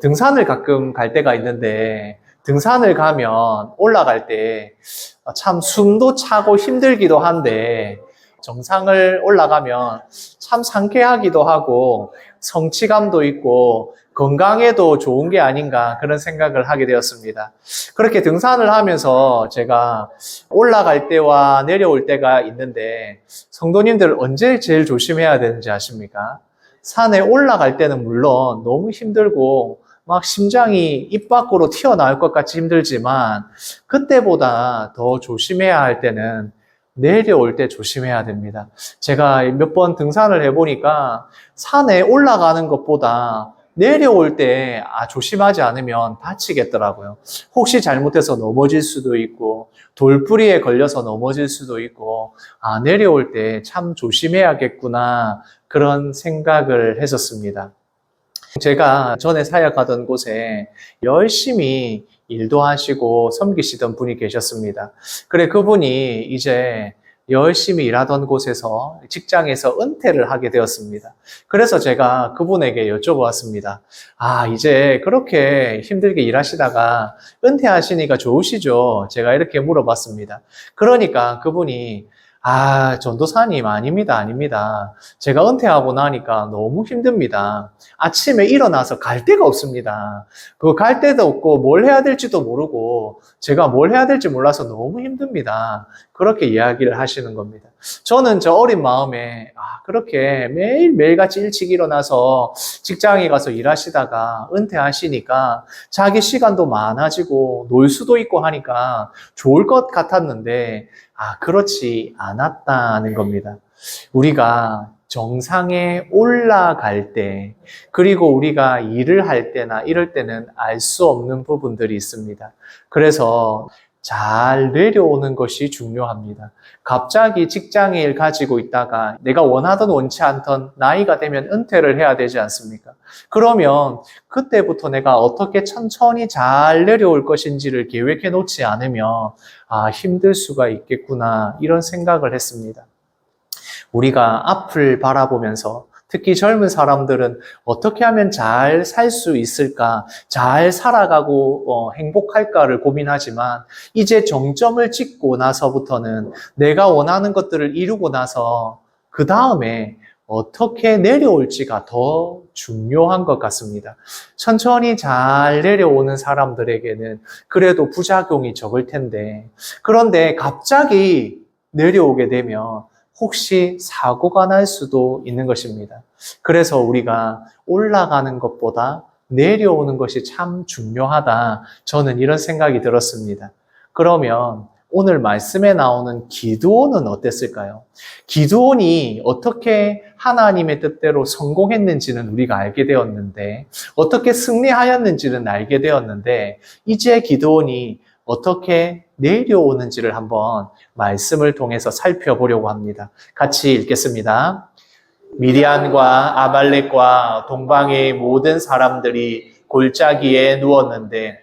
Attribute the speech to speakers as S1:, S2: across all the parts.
S1: 등산을 가끔 갈 때가 있는데 등산을 가면 올라갈 때 참 숨도 차고 힘들기도 한데 정상을 올라가면 참 상쾌하기도 하고 성취감도 있고 건강에도 좋은 게 아닌가 그런 생각을 하게 되었습니다. 그렇게 등산을 하면서 제가 올라갈 때와 내려올 때가 있는데 성도님들 언제 제일 조심해야 되는지 아십니까? 산에 올라갈 때는 물론 너무 힘들고 막 심장이 입 밖으로 튀어나올 것 같이 힘들지만 그때보다 더 조심해야 할 때는 내려올 때 조심해야 됩니다. 제가 몇 번 등산을 해보니까 산에 올라가는 것보다 내려올 때 조심하지 않으면 다치겠더라고요. 혹시 잘못해서 넘어질 수도 있고 돌부리에 걸려서 넘어질 수도 있고 내려올 때 참 조심해야겠구나 그런 생각을 했었습니다. 제가 전에 사역하던 곳에 열심히 일도 하시고 섬기시던 분이 계셨습니다. 그래, 그분이 이제 열심히 일하던 곳에서 직장에서 은퇴를 하게 되었습니다. 그래서 제가 그분에게 여쭤보았습니다. 이제 그렇게 힘들게 일하시다가 은퇴하시니까 좋으시죠? 제가 이렇게 물어봤습니다. 그러니까 그분이 전도사님, 아닙니다, 아닙니다. 제가 은퇴하고 나니까 너무 힘듭니다. 아침에 일어나서 갈 데가 없습니다. 그 갈 데도 없고 뭘 해야 될지도 모르고 제가 뭘 해야 될지 몰라서 너무 힘듭니다. 그렇게 이야기를 하시는 겁니다. 저는 저 어린 마음에 그렇게 매일매일같이 일찍 일어나서 직장에 가서 일하시다가 은퇴하시니까 자기 시간도 많아지고 놀 수도 있고 하니까 좋을 것 같았는데 그렇지 않았다는 겁니다. 우리가 정상에 올라갈 때, 그리고 우리가 일을 할 때나 이럴 때는 알 수 없는 부분들이 있습니다. 그래서 잘 내려오는 것이 중요합니다. 갑자기 직장에 일 가지고 있다가 내가 원하던 원치 않던 나이가 되면 은퇴를 해야 되지 않습니까? 그러면 그때부터 내가 어떻게 천천히 잘 내려올 것인지를 계획해 놓지 않으면 힘들 수가 있겠구나 이런 생각을 했습니다. 우리가 앞을 바라보면서 특히 젊은 사람들은 어떻게 하면 잘 살 수 있을까, 잘 살아가고 행복할까를 고민하지만 이제 정점을 찍고 나서부터는 내가 원하는 것들을 이루고 나서 그 다음에 어떻게 내려올지가 더 중요한 것 같습니다. 천천히 잘 내려오는 사람들에게는 그래도 부작용이 적을 텐데 그런데 갑자기 내려오게 되면 혹시 사고가 날 수도 있는 것입니다. 그래서 우리가 올라가는 것보다 내려오는 것이 참 중요하다. 저는 이런 생각이 들었습니다. 그러면 오늘 말씀에 나오는 기드온은 어땠을까요? 기드온이 어떻게 하나님의 뜻대로 성공했는지는 우리가 알게 되었는데, 어떻게 승리하였는지는 알게 되었는데, 이제 기드온이 어떻게 내려오는지를 한번 말씀을 통해서 살펴보려고 합니다. 같이 읽겠습니다. 미디안과 아말렉과 동방의 모든 사람들이 골짜기에 누웠는데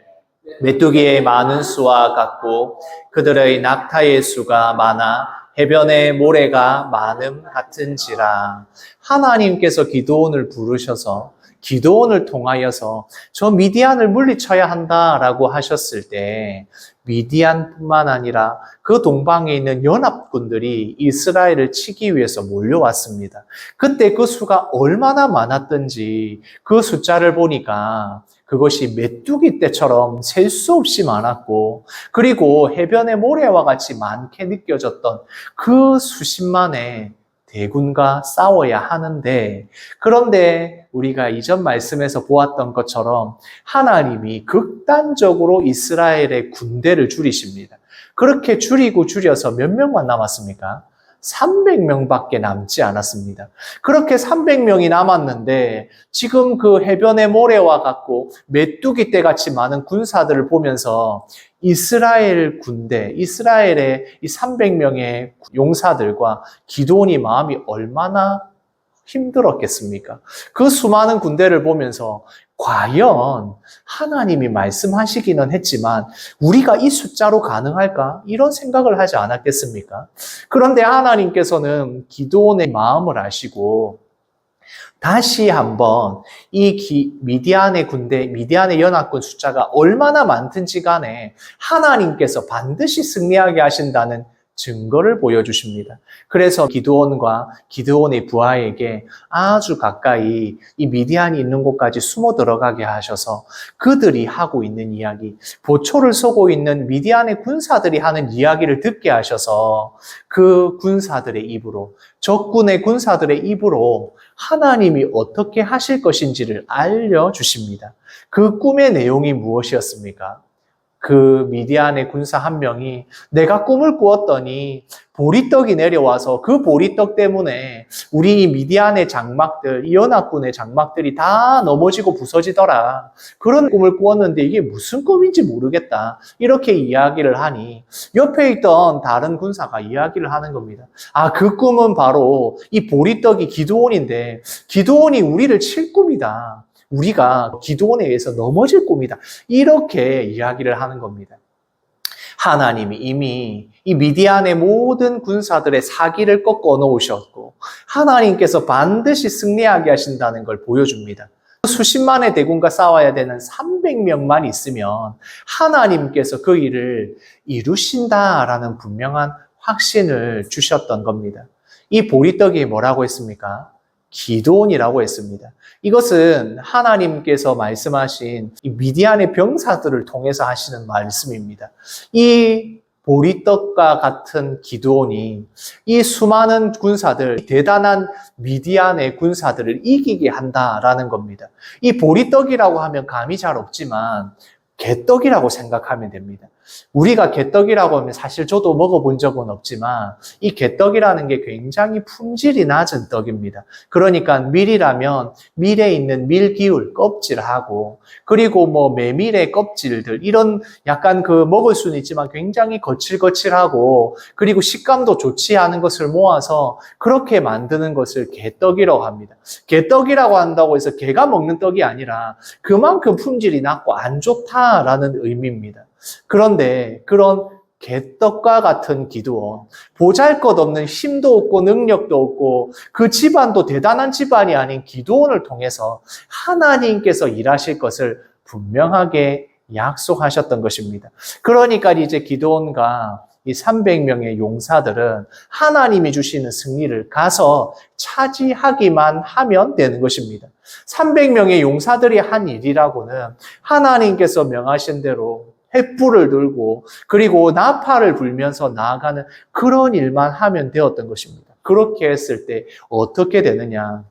S1: 메뚜기의 많은 수와 같고 그들의 낙타의 수가 많아 해변의 모래가 많음 같은지라. 하나님께서 기드온을 부르셔서 기드온을 통하여서 저 미디안을 물리쳐야 한다라고 하셨을 때 미디안뿐만 아니라 그 동방에 있는 연합군들이 이스라엘을 치기 위해서 몰려왔습니다. 그때 그 수가 얼마나 많았던지 그 숫자를 보니까 그것이 메뚜기 떼처럼 셀 수 없이 많았고 그리고 해변의 모래와 같이 많게 느껴졌던 그 수십만의 대군과 싸워야 하는데 그런데 우리가 이전 말씀에서 보았던 것처럼 하나님이 극단적으로 이스라엘의 군대를 줄이십니다. 그렇게 줄여서 몇 명만 남았습니까? 300명밖에 남지 않았습니다. 그렇게 300명이 남았는데 지금 그 해변의 모래와 같고 메뚜기 떼같이 많은 군사들을 보면서 이스라엘 군대, 이스라엘의 이 300명의 용사들과 기드온이 마음이 얼마나 힘들었겠습니까? 그 수많은 군대를 보면서 과연 하나님이 말씀하시기는 했지만 우리가 이 숫자로 가능할까? 이런 생각을 하지 않았겠습니까? 그런데 하나님께서는 기드온의 마음을 아시고 다시 한번 이 미디안의 군대, 미디안의 연합군 숫자가 얼마나 많든지 간에 하나님께서 반드시 승리하게 하신다는 증거를 보여주십니다. 그래서 기드온과 기드온의 부하에게 아주 가까이 이 미디안이 있는 곳까지 숨어 들어가게 하셔서 그들이 하고 있는 이야기, 보초를 서고 있는 미디안의 군사들이 하는 이야기를 듣게 하셔서 그 군사들의 입으로, 적군의 군사들의 입으로 하나님이 어떻게 하실 것인지를 알려주십니다. 그 꿈의 내용이 무엇이었습니까? 그 미디안의 군사 한 명이 내가 꿈을 꾸었더니 보리떡이 내려와서 그 보리떡 때문에 우리 미디안의 장막들, 이 연합군의 장막들이 다 넘어지고 부서지더라. 그런 꿈을 꾸었는데 이게 무슨 꿈인지 모르겠다. 이렇게 이야기를 하니 옆에 있던 다른 군사가 이야기를 하는 겁니다. 아, 그 꿈은 바로 이 보리떡이 기드온인데 기드온이 우리를 칠 꿈이다. 우리가 기드온에 의해서 넘어질 꿈이다. 이렇게 이야기를 하는 겁니다. 하나님이 이미 이 미디안의 모든 군사들의 사기를 꺾어 놓으셨고 하나님께서 반드시 승리하게 하신다는 걸 보여줍니다. 수십만의 대군과 싸워야 되는 300명만 있으면 하나님께서 그 일을 이루신다라는 분명한 확신을 주셨던 겁니다. 이 보리떡이 뭐라고 했습니까? 기드온이라고 했습니다. 이것은 하나님께서 말씀하신 이 미디안의 병사들을 통해서 하시는 말씀입니다. 이 보리떡과 같은 기드온이 이 수많은 군사들, 대단한 미디안의 군사들을 이기게 한다라는 겁니다. 이 보리떡이라고 하면 감이 잘 없지만 개떡이라고 생각하면 됩니다. 우리가 개떡이라고 하면 사실 저도 먹어본 적은 없지만 이 개떡이라는 게 굉장히 품질이 낮은 떡입니다. 그러니까 밀이라면 밀에 있는 밀기울, 껍질하고 그리고 뭐 메밀의 껍질들 이런 약간 그 먹을 수는 있지만 굉장히 거칠거칠하고 그리고 식감도 좋지 않은 것을 모아서 그렇게 만드는 것을 개떡이라고 합니다. 개떡이라고 한다고 해서 개가 먹는 떡이 아니라 그만큼 품질이 낮고 안 좋다라는 의미입니다. 그런데 그런 개떡과 같은 기드온, 보잘것없는 힘도 없고 능력도 없고 그 집안도 대단한 집안이 아닌 기드온을 통해서 하나님께서 일하실 것을 분명하게 약속하셨던 것입니다. 그러니까 이제 기드온과 이 300명의 용사들은 하나님이 주시는 승리를 가서 차지하기만 하면 되는 것입니다. 300명의 용사들이 한 일이라고는 하나님께서 명하신 대로 횃불을 들고 그리고 나팔을 불면서 나아가는 그런 일만 하면 되었던 것입니다. 그렇게 했을 때 어떻게 되느냐?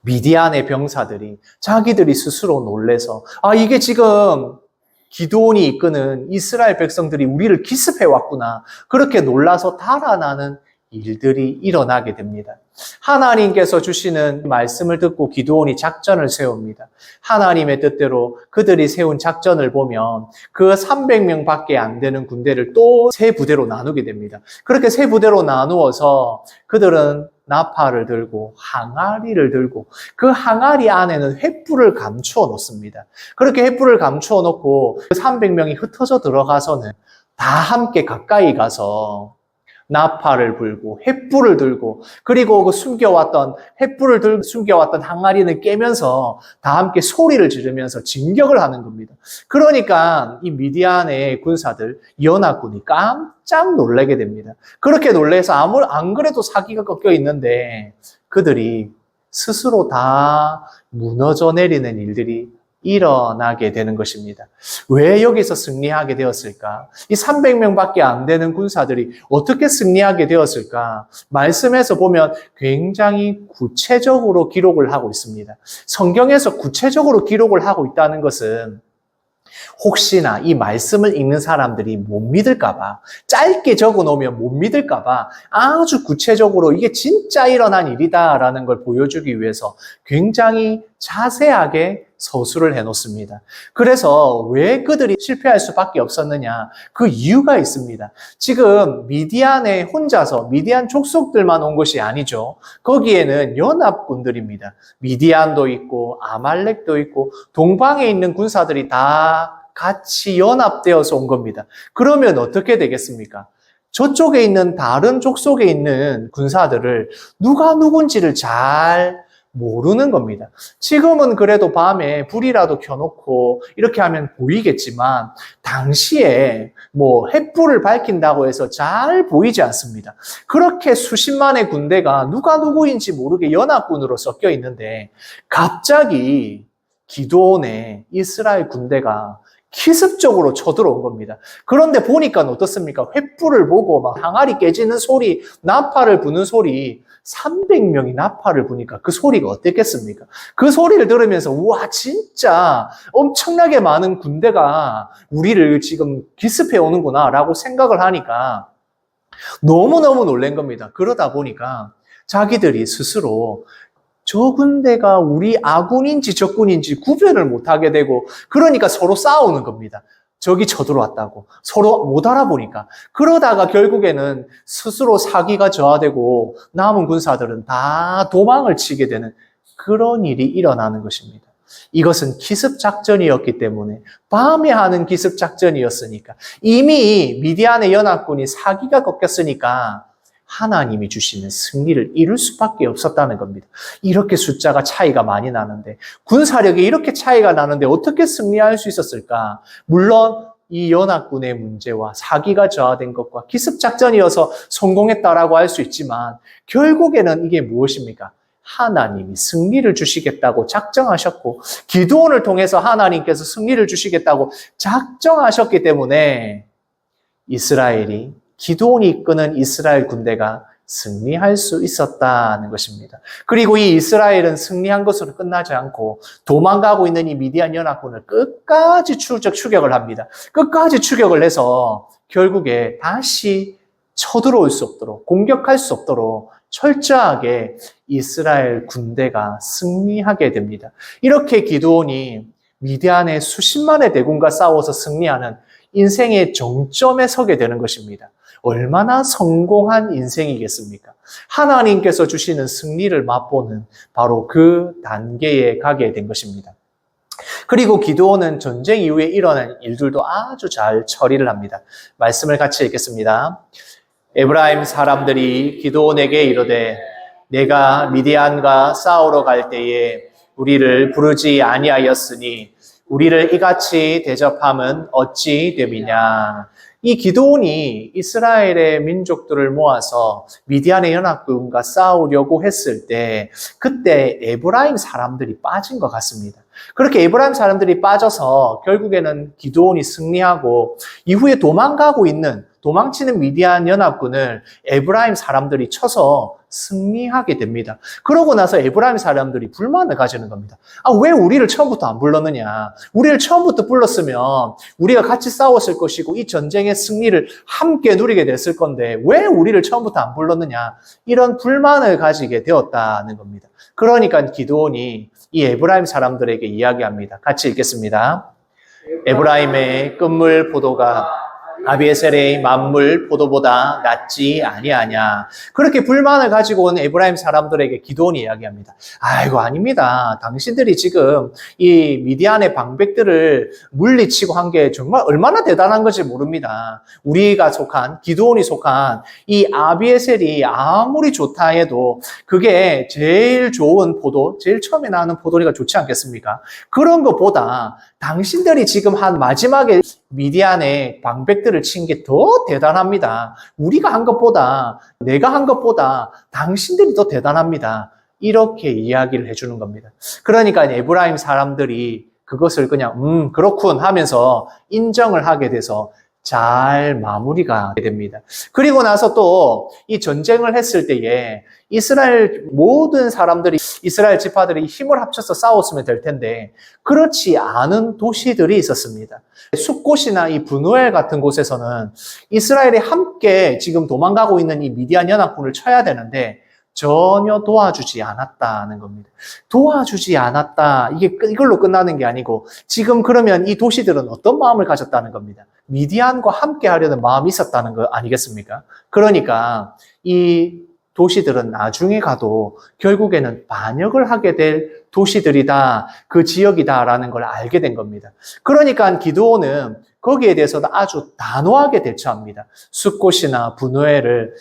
S1: 미디안의 병사들이 자기들이 스스로 놀래서 이게 지금 기드온이 이끄는 이스라엘 백성들이 우리를 기습해 왔구나. 그렇게 놀라서 달아나는 일들이 일어나게 됩니다. 하나님께서 주시는 말씀을 듣고 기드온이 작전을 세웁니다. 하나님의 뜻대로 그들이 세운 작전을 보면 그 300명 밖에 안 되는 군대를 또 세 부대로 나누게 됩니다. 그렇게 세 부대로 나누어서 그들은 나팔을 들고 항아리를 들고 그 항아리 안에는 횃불을 감추어 놓습니다. 그렇게 횃불을 감추어 놓고 그 300명이 흩어져 들어가서는 다 함께 가까이 가서 나팔을 불고 횃불을 들고 그리고 그 횃불을 들고 숨겨왔던 항아리는 깨면서 다 함께 소리를 지르면서 진격을 하는 겁니다. 그러니까 이 미디안의 군사들, 연합군이 깜짝 놀라게 됩니다. 그렇게 놀래서 안 그래도 사기가 꺾여 있는데 그들이 스스로 다 무너져 내리는 일들이 일어나게 되는 것입니다. 왜 여기서 승리하게 되었을까? 이 300명밖에 안 되는 군사들이 어떻게 승리하게 되었을까? 말씀에서 보면 굉장히 구체적으로 기록을 하고 있습니다. 성경에서 구체적으로 기록을 하고 있다는 것은 혹시나 이 말씀을 읽는 사람들이 못 믿을까봐, 짧게 적어 놓으면 못 믿을까봐 아주 구체적으로 이게 진짜 일어난 일이다라는 걸 보여주기 위해서 굉장히 자세하게 서술을 해놓습니다. 그래서 왜 그들이 실패할 수밖에 없었느냐? 그 이유가 있습니다. 지금 미디안에 혼자서 미디안 족속들만 온 것이 아니죠. 거기에는 연합군들입니다. 미디안도 있고 아말렉도 있고 동방에 있는 군사들이 다 같이 연합되어서 온 겁니다. 그러면 어떻게 되겠습니까? 저쪽에 있는 다른 족속에 있는 군사들을 누가 누군지를 잘 모르는 겁니다. 지금은 그래도 밤에 불이라도 켜놓고 이렇게 하면 보이겠지만 당시에 뭐 횃불을 밝힌다고 해서 잘 보이지 않습니다. 그렇게 수십만의 군대가 누가 누구인지 모르게 연합군으로 섞여 있는데 갑자기 기드온의 이스라엘 군대가 기습적으로 쳐들어온 겁니다. 그런데 보니까 어떻습니까? 횃불을 보고 막 항아리 깨지는 소리, 나팔을 부는 소리, 300명이 나팔을 부니까 그 소리가 어땠겠습니까? 그 소리를 들으면서 우와 진짜 엄청나게 많은 군대가 우리를 지금 기습해 오는구나 라고 생각을 하니까 너무너무 놀란 겁니다. 그러다 보니까 자기들이 스스로 저 군대가 우리 아군인지 적군인지 구별을 못하게 되고 그러니까 서로 싸우는 겁니다. 적이 쳐들어왔다고 서로 못 알아보니까 그러다가 결국에는 스스로 사기가 저하되고 남은 군사들은 다 도망을 치게 되는 그런 일이 일어나는 것입니다. 이것은 기습작전이었기 때문에 밤에 하는 기습작전이었으니까 이미 미디안의 연합군이 사기가 꺾였으니까 하나님이 주시는 승리를 이룰 수밖에 없었다는 겁니다. 이렇게 숫자가 차이가 많이 나는데 군사력이 이렇게 차이가 나는데 어떻게 승리할 수 있었을까? 물론 이 연합군의 문제와 사기가 저하된 것과 기습작전이어서 성공했다라고 할 수 있지만 결국에는 이게 무엇입니까? 하나님이 승리를 주시겠다고 작정하셨고 기드온을 통해서 하나님께서 승리를 주시겠다고 작정하셨기 때문에 이스라엘이 기드온이 이끄는 이스라엘 군대가 승리할 수 있었다는 것입니다. 그리고 이 이스라엘은 승리한 것으로 끝나지 않고 도망가고 있는 이 미디안 연합군을 끝까지 추격을 합니다. 끝까지 추격을 해서 결국에 다시 쳐들어올 수 없도록 공격할 수 없도록 철저하게 이스라엘 군대가 승리하게 됩니다. 이렇게 기드온이 미디안의 수십만의 대군과 싸워서 승리하는 인생의 정점에 서게 되는 것입니다. 얼마나 성공한 인생이겠습니까? 하나님께서 주시는 승리를 맛보는 바로 그 단계에 가게 된 것입니다. 그리고 기드온은 전쟁 이후에 일어난 일들도 아주 잘 처리를 합니다. 말씀을 같이 읽겠습니다. 에브라임 사람들이 기드온에게 이르되 내가 미디안과 싸우러 갈 때에 우리를 부르지 아니하였으니 우리를 이같이 대접함은 어찌 됨이냐. 이 기드온이 이스라엘의 민족들을 모아서 미디안의 연합군과 싸우려고 했을 때 그때 에브라임 사람들이 빠진 것 같습니다. 그렇게 에브라임 사람들이 빠져서 결국에는 기드온이 승리하고 이후에 도망치는 미디안 연합군을 에브라임 사람들이 쳐서 승리하게 됩니다. 그러고 나서 에브라임 사람들이 불만을 가지는 겁니다. 왜 우리를 처음부터 안 불렀느냐? 우리를 처음부터 불렀으면 우리가 같이 싸웠을 것이고 이 전쟁의 승리를 함께 누리게 됐을 건데 왜 우리를 처음부터 안 불렀느냐? 이런 불만을 가지게 되었다는 겁니다. 그러니까 기드온이 이 에브라임 사람들에게 이야기합니다. 같이 읽겠습니다. 에브라임의 끝물 포도가 아비에셀의 만물 포도보다 낫지 아니하냐. 그렇게 불만을 가지고 온 에브라임 사람들에게 기드온이 이야기합니다. 아이고 아닙니다. 당신들이 지금 이 미디안의 방백들을 물리치고 한 게 정말 얼마나 대단한 건지 모릅니다. 우리가 속한 기드온이 속한 이 아비에셀이 아무리 좋다 해도 그게 제일 좋은 포도, 제일 처음에 나오는 포도리가 좋지 않겠습니까? 그런 것보다 당신들이 지금 한 마지막에 미디안의 방백들을 친 게 더 대단합니다. 우리가 한 것보다, 내가 한 것보다 당신들이 더 대단합니다. 이렇게 이야기를 해주는 겁니다. 그러니까 에브라임 사람들이 그것을 그냥 그렇군 하면서 인정을 하게 돼서 잘 마무리가 됩니다. 그리고 나서 또 이 전쟁을 했을 때에 이스라엘 모든 사람들이 이스라엘 지파들이 힘을 합쳐서 싸웠으면 될 텐데 그렇지 않은 도시들이 있었습니다. 숫곳이나 이 브누엘 같은 곳에서는 이스라엘이 함께 지금 도망가고 있는 이 미디안 연합군을 쳐야 되는데 전혀 도와주지 않았다는 겁니다. 도와주지 않았다. 이걸로 끝나는 게 아니고 지금 그러면 이 도시들은 어떤 마음을 가졌다는 겁니다. 미디안과 함께 하려는 마음이 있었다는 거 아니겠습니까? 그러니까 이 도시들은 나중에 가도 결국에는 반역을 하게 될 도시들이다, 그 지역이다라는 걸 알게 된 겁니다. 그러니까 기드온은 거기에 대해서도 아주 단호하게 대처합니다. 숫곳이나 브누엘을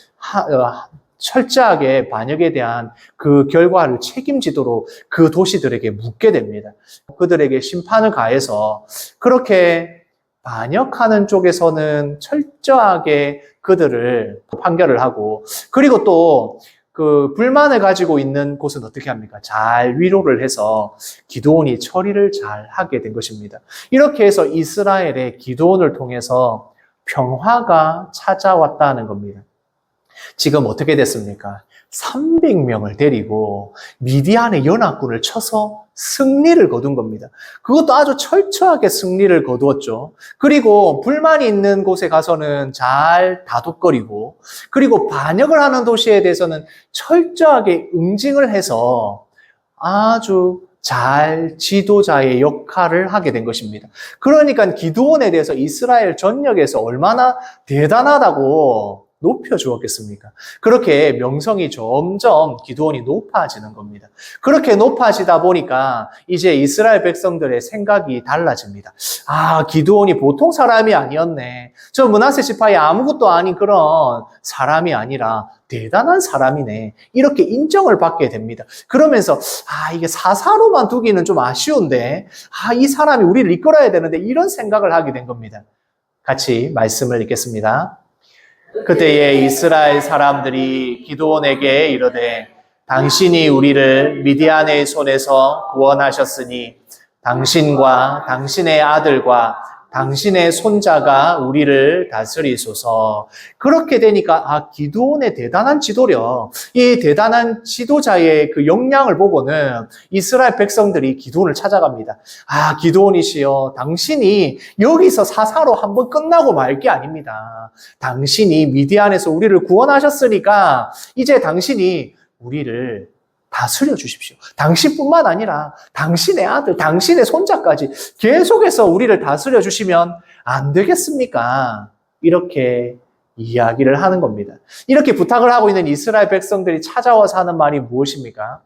S1: 철저하게 반역에 대한 그 결과를 책임지도록 그 도시들에게 묻게 됩니다. 그들에게 심판을 가해서 그렇게 반역하는 쪽에서는 철저하게 그들을 판결을 하고, 그리고 또 그 불만을 가지고 있는 곳은 어떻게 합니까? 잘 위로를 해서 기드온이 처리를 잘 하게 된 것입니다. 이렇게 해서 이스라엘의 기드온을 통해서 평화가 찾아왔다는 겁니다. 지금 어떻게 됐습니까? 300명을 데리고 미디안의 연합군을 쳐서 승리를 거둔 겁니다. 그것도 아주 철저하게 승리를 거두었죠. 그리고 불만이 있는 곳에 가서는 잘 다독거리고, 그리고 반역을 하는 도시에 대해서는 철저하게 응징을 해서 아주 잘 지도자의 역할을 하게 된 것입니다. 그러니까 기드온에 대해서 이스라엘 전역에서 얼마나 대단하다고 높여주었겠습니까? 그렇게 명성이 점점 기드온이 높아지는 겁니다. 그렇게 높아지다 보니까 이제 이스라엘 백성들의 생각이 달라집니다. 아, 기드온이 보통 사람이 아니었네. 저 므낫세 지파의 아무것도 아닌 그런 사람이 아니라 대단한 사람이네. 이렇게 인정을 받게 됩니다. 그러면서 이게 사사로만 두기는 좀 아쉬운데 이 사람이 우리를 이끌어야 되는데 이런 생각을 하게 된 겁니다. 같이 말씀을 읽겠습니다. 그때에 이스라엘 사람들이 기드온에게 이르되 당신이 우리를 미디안의 손에서 구원하셨으니 당신과 당신의 아들과 당신의 손자가 우리를 다스리소서. 그렇게 되니까 기드온의 대단한 지도력, 이 대단한 지도자의 그 역량을 보고는 이스라엘 백성들이 기드온을 찾아갑니다. 기드온이시여, 당신이 여기서 사사로 한번 끝나고 말 게 아닙니다. 당신이 미디안에서 우리를 구원하셨으니까 이제 당신이 우리를 다스려 주십시오. 당신뿐만 아니라 당신의 아들, 당신의 손자까지 계속해서 우리를 다스려 주시면 안 되겠습니까? 이렇게 이야기를 하는 겁니다. 이렇게 부탁을 하고 있는 이스라엘 백성들이 찾아와서 하는 말이 무엇입니까?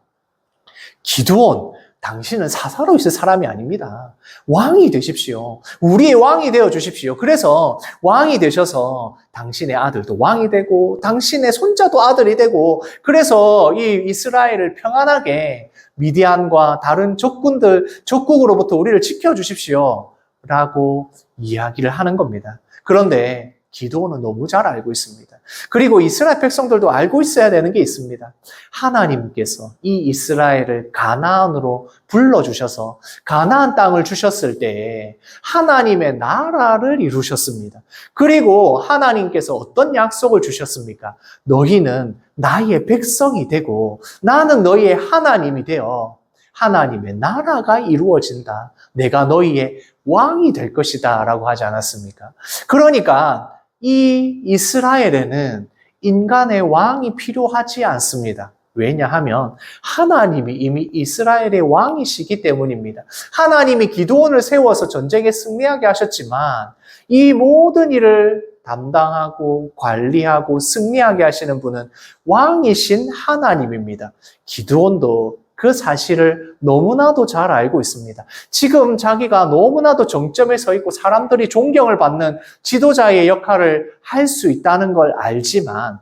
S1: 기드온, 당신은 사사로 있을 사람이 아닙니다. 왕이 되십시오. 우리의 왕이 되어 주십시오. 그래서 왕이 되셔서 당신의 아들도 왕이 되고 당신의 손자도 아들이 되고, 그래서 이 이스라엘을 평안하게 미디안과 다른 적국으로부터 우리를 지켜주십시오 라고 이야기를 하는 겁니다. 그런데 기드온은 너무 잘 알고 있습니다. 그리고 이스라엘 백성들도 알고 있어야 되는 게 있습니다. 하나님께서 이 이스라엘을 가나안으로 불러주셔서 가나안 땅을 주셨을 때 하나님의 나라를 이루셨습니다. 그리고 하나님께서 어떤 약속을 주셨습니까? 너희는 나의 백성이 되고 나는 너희의 하나님이 되어 하나님의 나라가 이루어진다. 내가 너희의 왕이 될 것이다 라고 하지 않았습니까? 그러니까 이 이스라엘에는 인간의 왕이 필요하지 않습니다. 왜냐하면 하나님이 이미 이스라엘의 왕이시기 때문입니다. 하나님이 기드온을 세워서 전쟁에 승리하게 하셨지만 이 모든 일을 담당하고 관리하고 승리하게 하시는 분은 왕이신 하나님입니다. 기드온도 그 사실을 너무나도 잘 알고 있습니다. 지금 자기가 너무나도 정점에 서 있고 사람들이 존경을 받는 지도자의 역할을 할 수 있다는 걸 알지만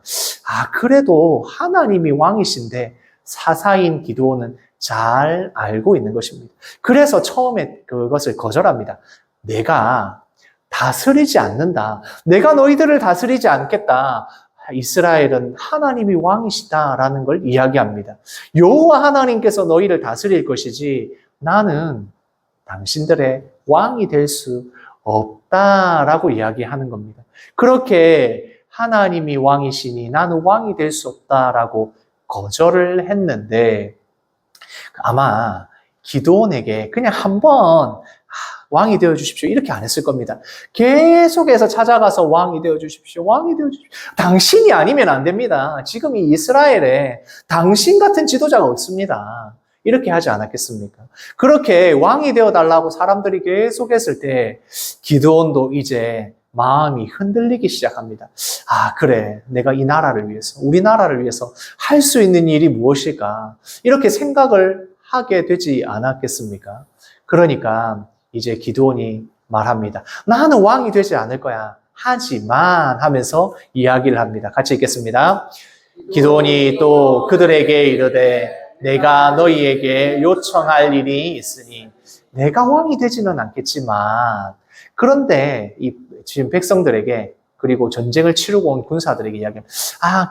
S1: 그래도 하나님이 왕이신데 사사인 기드온은 잘 알고 있는 것입니다. 그래서 처음에 그것을 거절합니다. 내가 다스리지 않는다. 내가 너희들을 다스리지 않겠다. 이스라엘은 하나님이 왕이시다라는 걸 이야기합니다. 여호와 하나님께서 너희를 다스릴 것이지 나는 당신들의 왕이 될 수 없다라고 이야기하는 겁니다. 그렇게 하나님이 왕이시니 나는 왕이 될 수 없다라고 거절을 했는데 아마 기드온에게 그냥 한번 왕이 되어 주십시오 이렇게 안 했을 겁니다. 계속해서 찾아가서 왕이 되어 주십시오. 왕이 되어 주십시오. 당신이 아니면 안 됩니다. 지금 이 이스라엘에 당신 같은 지도자가 없습니다. 이렇게 하지 않았겠습니까? 그렇게 왕이 되어 달라고 사람들이 계속 했을 때 기드온도 이제 마음이 흔들리기 시작합니다. 그래. 내가 이 나라를 위해서, 우리나라를 위해서 할 수 있는 일이 무엇일까? 이렇게 생각을 하게 되지 않았겠습니까? 그러니까 이제 기드온이 말합니다. 나는 왕이 되지 않을 거야. 하지만 하면서 이야기를 합니다. 같이 읽겠습니다. 기드온이 또 그들에게 이르되 내가 너희에게 요청할 일이 있으니 내가 왕이 되지는 않겠지만 그런데 이 지금 백성들에게 그리고 전쟁을 치르고 온 군사들에게 이야기합니다.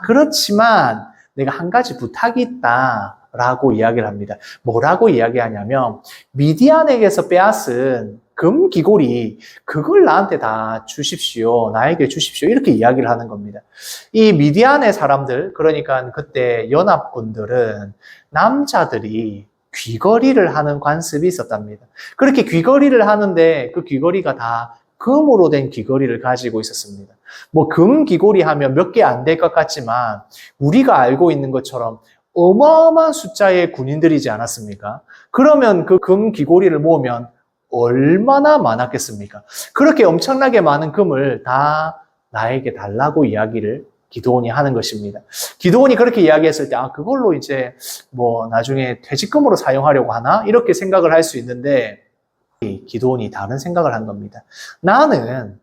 S1: 그렇지만 내가 한 가지 부탁이 있다라고 이야기를 합니다. 뭐라고 이야기하냐면 미디안에게서 빼앗은 금기골이 그걸 나한테 다 주십시오. 나에게 주십시오. 이렇게 이야기를 하는 겁니다. 이 미디안의 사람들, 그러니까 그때 연합군들은 남자들이 귀걸이를 하는 관습이 있었답니다. 그렇게 귀걸이를 하는데 그 귀걸이가 다 금으로 된 귀걸이를 가지고 있었습니다. 뭐 금 귀걸이 하면 몇 개 안 될 것 같지만 우리가 알고 있는 것처럼 어마어마한 숫자의 군인들이지 않았습니까? 그러면 그 금 귀걸이를 모으면 얼마나 많았겠습니까? 그렇게 엄청나게 많은 금을 다 나에게 달라고 이야기를 기드온이 하는 것입니다. 기드온이 그렇게 이야기했을 때 그걸로 이제 뭐 나중에 퇴직금으로 사용하려고 하나? 이렇게 생각을 할 수 있는데 기드온이 다른 생각을 한 겁니다. 나는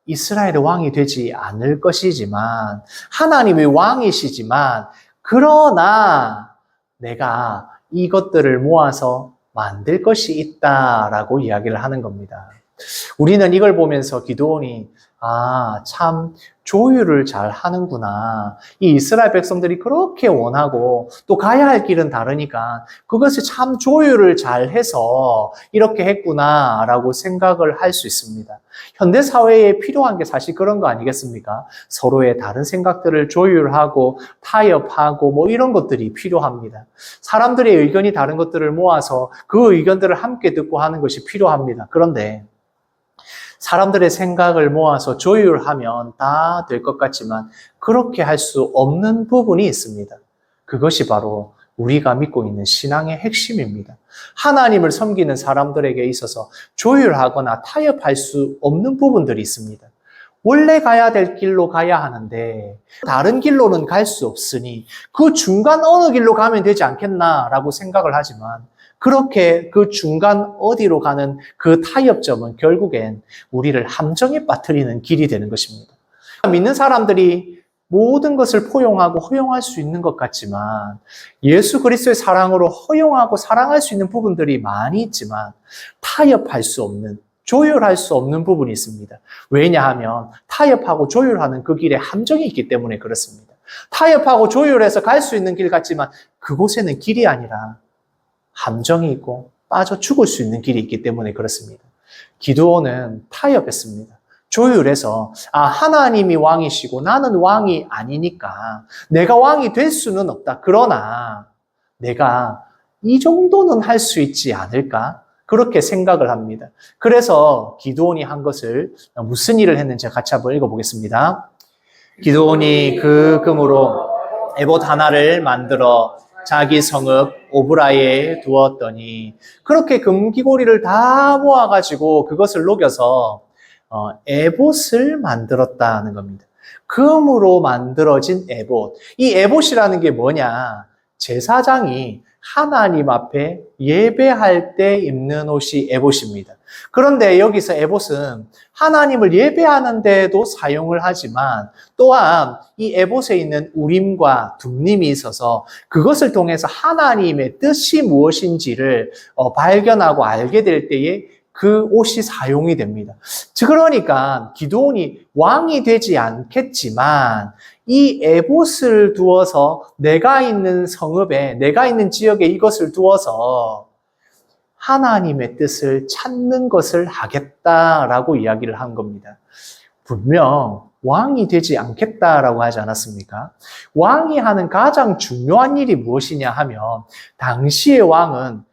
S1: 이스라엘의 왕이 되지 않을 것이지만 하나님의 왕이시지만 그러나 내가 이것들을 모아서 만들 것이 있다라고 이야기를 하는 겁니다. 우리는 이걸 보면서 기드온이 참 조율을 잘 하는구나. 이 이스라엘 백성들이 그렇게 원하고 또 가야 할 길은 다르니까 그것을 참 조율을 잘 해서 이렇게 했구나라고 생각을 할 수 있습니다. 현대 사회에 필요한 게 사실 그런 거 아니겠습니까? 서로의 다른 생각들을 조율하고 타협하고 뭐 이런 것들이 필요합니다. 사람들의 의견이 다른 것들을 모아서 그 의견들을 함께 듣고 하는 것이 필요합니다. 그런데 사람들의 생각을 모아서 조율하면 다 될 것 같지만 그렇게 할 수 없는 부분이 있습니다. 그것이 바로 우리가 믿고 있는 신앙의 핵심입니다. 하나님을 섬기는 사람들에게 있어서 조율하거나 타협할 수 없는 부분들이 있습니다. 원래 가야 될 길로 가야 하는데 다른 길로는 갈 수 없으니 그 중간 어느 길로 가면 되지 않겠나라고 생각을 하지만 그렇게 그 중간 어디로 가는 그 타협점은 결국엔 우리를 함정에 빠뜨리는 길이 되는 것입니다. 믿는 사람들이 모든 것을 포용하고 허용할 수 있는 것 같지만 예수 그리스도의 사랑으로 허용하고 사랑할 수 있는 부분들이 많이 있지만 타협할 수 없는, 조율할 수 없는 부분이 있습니다. 왜냐하면 타협하고 조율하는 그 길에 함정이 있기 때문에 그렇습니다. 타협하고 조율해서 갈 수 있는 길 같지만 그곳에는 길이 아니라 함정이 있고 빠져 죽을 수 있는 길이 있기 때문에 그렇습니다. 기드온은 타협했습니다. 조율해서 하나님이 왕이시고 나는 왕이 아니니까 내가 왕이 될 수는 없다. 그러나 내가 이 정도는 할 수 있지 않을까? 그렇게 생각을 합니다. 그래서 기드온이 한 것을 무슨 일을 했는지 같이 한번 읽어보겠습니다. 기드온이 그 금으로 에봇 하나를 만들어 자기 성읍 오브라에 두었더니 그렇게 금기고리를 다 모아가지고 그것을 녹여서 에봇을 만들었다는 겁니다. 금으로 만들어진 에봇. 이 에봇이라는 게 뭐냐? 제사장이 하나님 앞에 예배할 때 입는 옷이 에봇입니다. 그런데 여기서 에봇은 하나님을 예배하는 데도 사용을 하지만 또한 이 에봇에 있는 우림과 둠림이 있어서 그것을 통해서 하나님의 뜻이 무엇인지를 발견하고 알게 될 때에 그 옷이 사용이 됩니다. 그러니까 기드온이 왕이 되지 않겠지만 이 에봇을 두어서 내가 있는 성읍에, 내가 있는 지역에 이것을 두어서 하나님의 뜻을 찾는 것을 하겠다라고 이야기를 한 겁니다. 분명 왕이 되지 않겠다라고 하지 않았습니까? 왕이 하는 가장 중요한 일이 무엇이냐 하면 당시의 왕은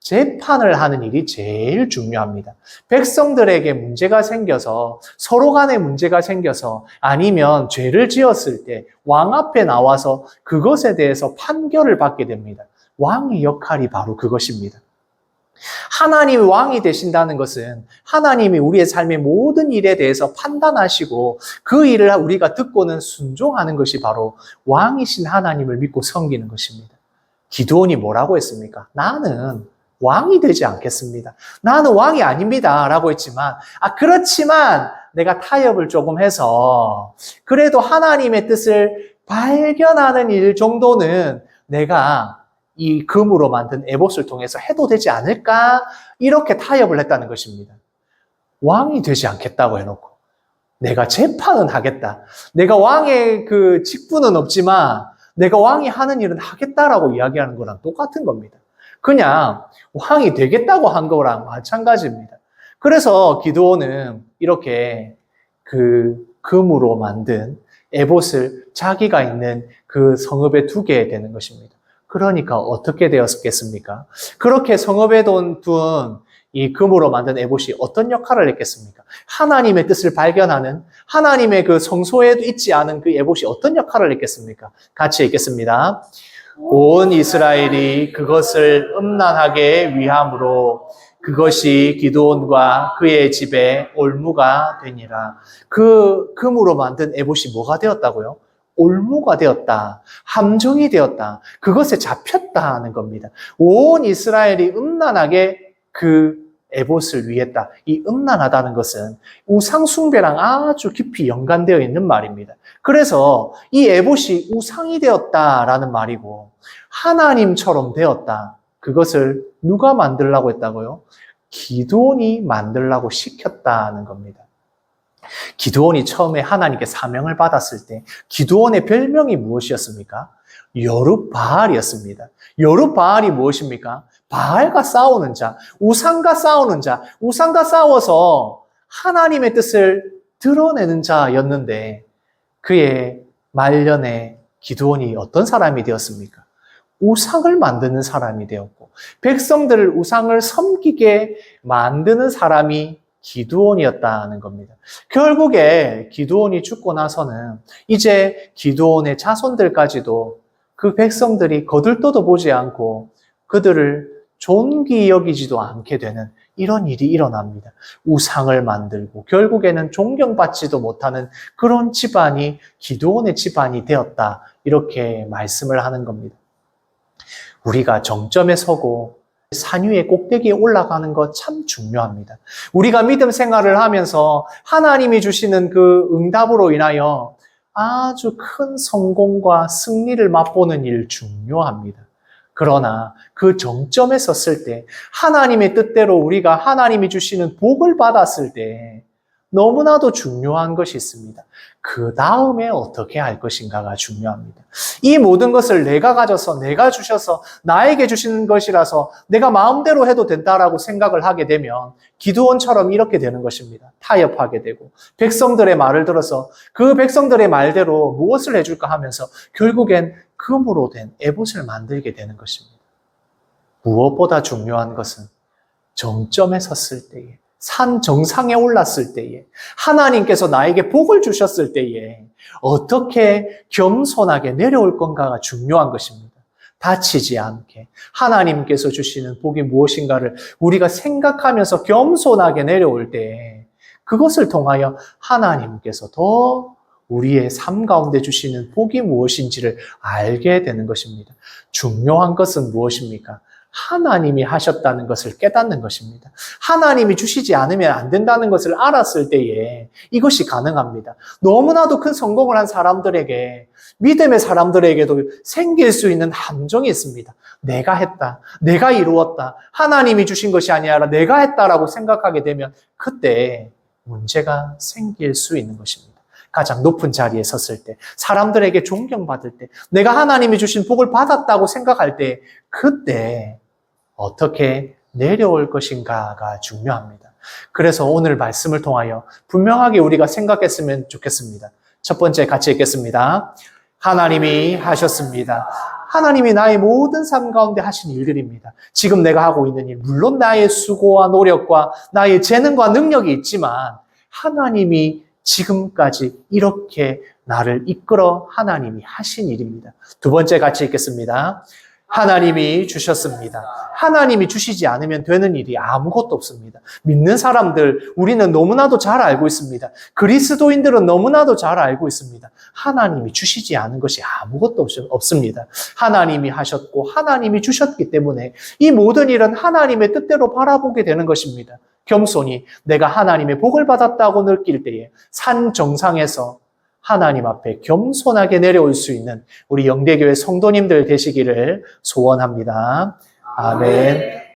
S1: 재판을 하는 일이 제일 중요합니다. 백성들에게 문제가 생겨서 서로 간에 문제가 생겨서 아니면 죄를 지었을 때 왕 앞에 나와서 그것에 대해서 판결을 받게 됩니다. 왕의 역할이 바로 그것입니다. 하나님이 왕이 되신다는 것은 하나님이 우리의 삶의 모든 일에 대해서 판단하시고 그 일을 우리가 듣고는 순종하는 것이 바로 왕이신 하나님을 믿고 섬기는 것입니다. 기드온이 뭐라고 했습니까? 나는 왕이 되지 않겠습니다. 나는 왕이 아닙니다. 라고 했지만, 그렇지만 내가 타협을 조금 해서 그래도 하나님의 뜻을 발견하는 일 정도는 내가 이 금으로 만든 에봇을 통해서 해도 되지 않을까? 이렇게 타협을 했다는 것입니다. 왕이 되지 않겠다고 해놓고 내가 재판은 하겠다. 내가 왕의 그 직분은 없지만 내가 왕이 하는 일은 하겠다라고 이야기하는 거랑 똑같은 겁니다. 그냥 왕이 되겠다고 한 거랑 마찬가지입니다. 그래서 기드온은 이렇게 그 금으로 만든 에봇을 자기가 있는 그 성읍에 두게 되는 것입니다. 그러니까 어떻게 되었겠습니까? 그렇게 성읍에 둔 이 금으로 만든 에봇이 어떤 역할을 했겠습니까? 하나님의 뜻을 발견하는, 하나님의 그 성소에 있지 않은 그 에봇이 어떤 역할을 했겠습니까? 같이 읽겠습니다. 온 이스라엘이 그것을 음란하게 위함으로 그것이 기드온과 그의 집에 올무가 되니라. 그 금으로 만든 에봇이 뭐가 되었다고요? 올무가 되었다. 함정이 되었다. 그것에 잡혔다 하는 겁니다. 온 이스라엘이 음란하게 그 에봇을 위했다. 이 음란하다는 것은 우상숭배랑 아주 깊이 연관되어 있는 말입니다. 그래서 이 에봇이 우상이 되었다라는 말이고 하나님처럼 되었다. 그것을 누가 만들라고 했다고요? 기드온이 만들라고 시켰다는 겁니다. 기드온이 처음에 하나님께 사명을 받았을 때 기드온의 별명이 무엇이었습니까? 여룹바알이었습니다. 여룹바알이 무엇입니까? 바알과 싸우는 자, 우상과 싸우는 자, 우상과 싸워서 하나님의 뜻을 드러내는 자였는데 그의 말년에 기드온이 어떤 사람이 되었습니까? 우상을 만드는 사람이 되었고 백성들을 우상을 섬기게 만드는 사람이 기드온이었다는 겁니다. 결국에 기드온이 죽고 나서는 이제 기드온의 자손들까지도 그 백성들이 거들떠도 보지 않고 그들을 존귀 여기지도 않게 되는 이런 일이 일어납니다. 우상을 만들고 결국에는 존경받지도 못하는 그런 집안이 기드온의 집안이 되었다. 이렇게 말씀을 하는 겁니다. 우리가 정점에 서고 산 위의 꼭대기에 올라가는 것 참 중요합니다. 우리가 믿음 생활을 하면서 하나님이 주시는 그 응답으로 인하여 아주 큰 성공과 승리를 맛보는 일 중요합니다. 그러나 그 정점에 섰을 때 하나님의 뜻대로 우리가 하나님이 주시는 복을 받았을 때 너무나도 중요한 것이 있습니다. 그 다음에 어떻게 할 것인가가 중요합니다. 이 모든 것을 내가 가져서 내가 주셔서 나에게 주시는 것이라서 내가 마음대로 해도 된다라고 생각을 하게 되면 기드온처럼 이렇게 되는 것입니다. 타협하게 되고 백성들의 말을 들어서 그 백성들의 말대로 무엇을 해줄까 하면서 결국엔 금으로 된 에봇을 만들게 되는 것입니다. 무엇보다 중요한 것은 정점에 섰을 때에 산 정상에 올랐을 때에 하나님께서 나에게 복을 주셨을 때에 어떻게 겸손하게 내려올 건가가 중요한 것입니다. 다치지 않게 하나님께서 주시는 복이 무엇인가를 우리가 생각하면서 겸손하게 내려올 때 그것을 통하여 하나님께서 더 우리의 삶 가운데 주시는 복이 무엇인지를 알게 되는 것입니다. 중요한 것은 무엇입니까? 하나님이 하셨다는 것을 깨닫는 것입니다. 하나님이 주시지 않으면 안 된다는 것을 알았을 때에 이것이 가능합니다. 너무나도 큰 성공을 한 사람들에게, 믿음의 사람들에게도 생길 수 있는 함정이 있습니다. 내가 했다, 내가 이루었다, 하나님이 주신 것이 아니라 내가 했다라고 생각하게 되면 그때 문제가 생길 수 있는 것입니다. 가장 높은 자리에 섰을 때, 사람들에게 존경받을 때, 내가 하나님이 주신 복을 받았다고 생각할 때 그때 어떻게 내려올 것인가가 중요합니다. 그래서 오늘 말씀을 통하여 분명하게 우리가 생각했으면 좋겠습니다. 첫 번째 같이 읽겠습니다. 하나님이 하셨습니다. 하나님이 나의 모든 삶 가운데 하신 일들입니다. 지금 내가 하고 있는 일, 물론 나의 수고와 노력과 나의 재능과 능력이 있지만 하나님이 지금까지 이렇게 나를 이끌어 하나님이 하신 일입니다. 두 번째 같이 읽겠습니다. 하나님이 주셨습니다. 하나님이 주시지 않으면 되는 일이 아무것도 없습니다. 믿는 사람들, 우리는 너무나도 잘 알고 있습니다. 그리스도인들은 너무나도 잘 알고 있습니다. 하나님이 주시지 않은 것이 아무것도 없습니다. 하나님이 하셨고 하나님이 주셨기 때문에 이 모든 일은 하나님의 뜻대로 바라보게 되는 것입니다. 겸손히 내가 하나님의 복을 받았다고 느낄 때에 산 정상에서 하나님 앞에 겸손하게 내려올 수 있는 우리 영대교회 성도님들 되시기를 소원합니다. 아멘.